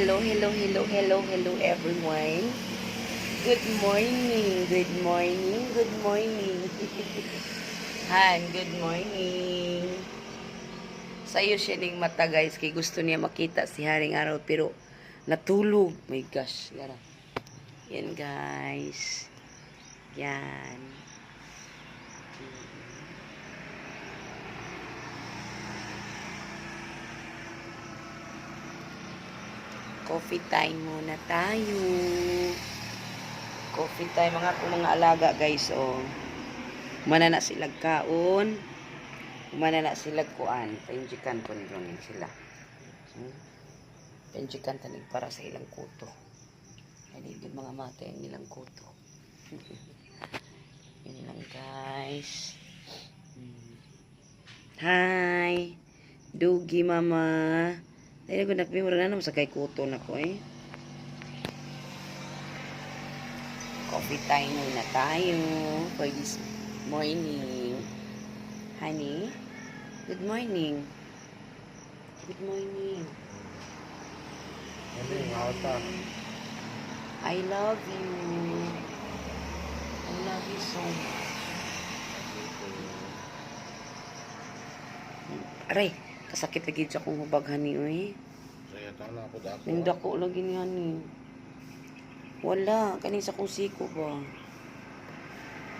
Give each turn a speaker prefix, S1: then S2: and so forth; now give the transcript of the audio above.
S1: hello everyone. Good morning, good morning, good morning. Han, good morning. Sayo siya ning mata guys, kay gusto niya makita si Haring Araw pero natulog. My gosh, yara. Yan guys. Yan. Coffee time muna tayo. Coffee time mga alaga guys, oh. Mana na sila kaon. Mana na sila kuan. Painjikan po nilongin sila. Painjikan tanig para sa ilang kuto. Hindi din mga mata yung ilang kuto. Yun lang guys. Hi. Dugi mama. Dahil ko nakpimura na naman sa kay kuto na ko eh. Coffee time na tayo for this morning. Honey, good morning. Good morning. I love you. I love you so much. Aray, kasakit lagi sa akong hubag hani oy. Ning dako lagi ni hani. Wala, kanin sa kong siko ba.